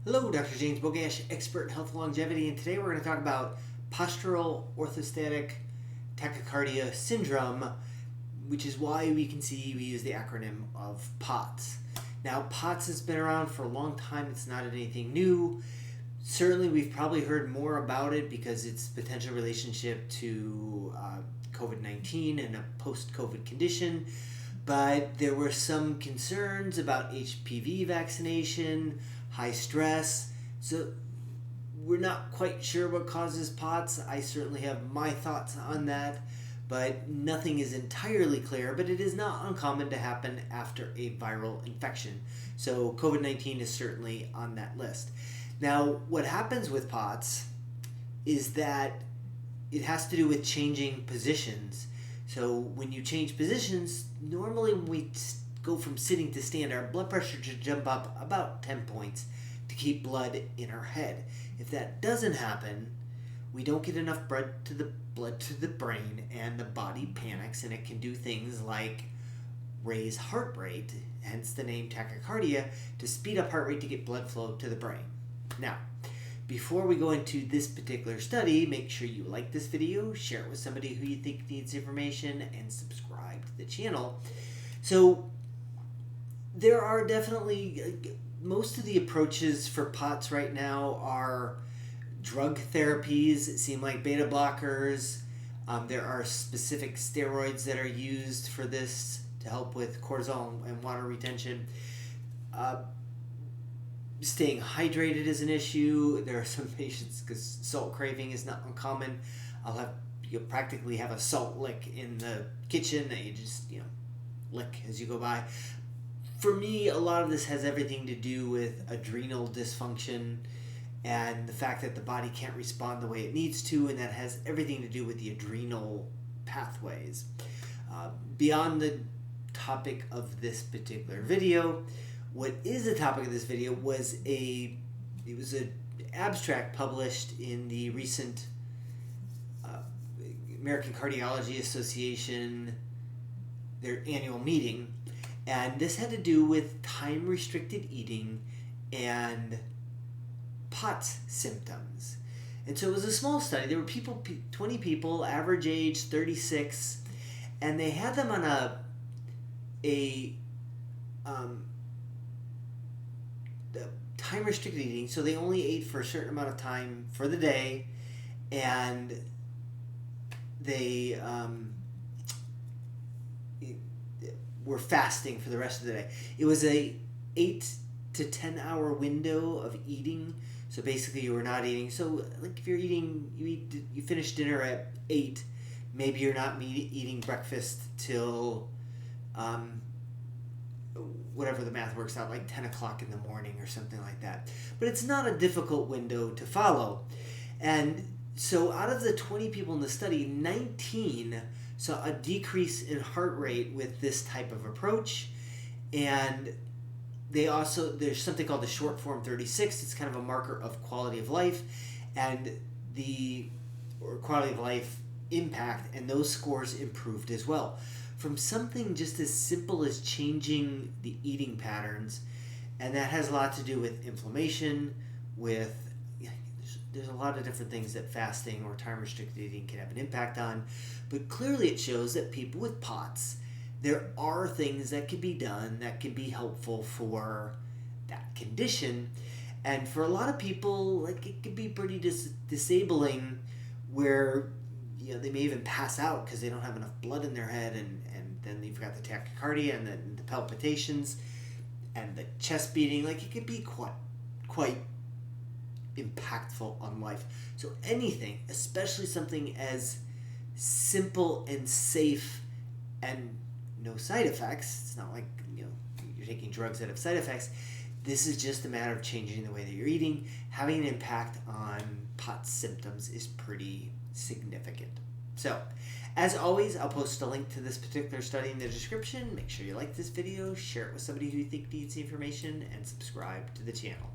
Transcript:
Hello, Dr. James Bogash, expert in health and longevity, and today we're going to talk about postural orthostatic tachycardia syndrome, which is why we use the acronym of POTS. Now, POTS has been around for a long time. It's not anything new. Certainly, we've probably heard more about it because its potential relationship to COVID-19 and a post-COVID condition. But there were some concerns about HPV vaccination, high stress. So we're not quite sure what causes POTS. I certainly have my thoughts on that, but nothing is entirely clear. But it is not uncommon to happen after a viral infection. So COVID-19 is certainly on that list. Now, what happens with POTS is that it has to do with changing positions. So when you change positions, normally when we go from sitting to stand, our blood pressure should jump up about 10 points to keep blood in our head. If that doesn't happen, we don't get enough blood to the brain, and the body panics, and it can do things like raise heart rate, hence the name tachycardia, to speed up heart rate to get blood flow to the brain. Now, before we go into this particular study, make sure you like this video, share it with somebody who you think needs information, and subscribe to the channel. So there are definitely, most of the approaches for POTS right now are drug therapies. It seems like beta blockers. There are specific steroids that are used for this to help with cortisol and water retention. Staying hydrated is an issue. There are some patients, because salt craving is not uncommon. You'll practically have a salt lick in the kitchen that you just lick as you go by. For me, a lot of this has everything to do with adrenal dysfunction and the fact that the body can't respond the way it needs to, and that has everything to do with the adrenal pathways. Beyond the topic of this particular video, what is the topic of this video was an abstract published in the recent American Cardiology Association, their annual meeting, and this had to do with time-restricted eating and POTS symptoms. And so it was a small study. There were 20 people, average age 36, and they had them on a time-restricted eating, so they only ate for a certain amount of time for the day, and they were fasting for the rest of the day. It was a 8 to 10 hour window of eating, so basically you were not eating. So like if you're eating, you finish dinner at 8, maybe you're not eating breakfast till whatever the math works out, like 10 o'clock in the morning or something like that. But it's not a difficult window to follow. And so out of the 20 people in the study, 19 saw a decrease in heart rate with this type of approach. And there's something called the short form 36. It's kind of a marker of quality of life and quality of life impact, and those scores improved as well. From something just as simple as changing the eating patterns, and that has a lot to do with inflammation, there's a lot of different things that fasting or time-restricted eating can have an impact on, but clearly it shows that people with POTS, there are things that can be done that can be helpful for that condition. And for a lot of people, it can be pretty disabling, where they may even pass out because they don't have enough blood in their head, and then you've got the tachycardia and then the palpitations and the chest beating. It could be quite impactful on life. So anything, especially something as simple and safe and no side effects, it's not like you're taking drugs that have side effects. This is just a matter of changing the way that you're eating. Having an impact on POTS symptoms is pretty significant. So, as always, I'll post a link to this particular study in the description. Make sure you like this video, share it with somebody who you think needs the information, and subscribe to the channel.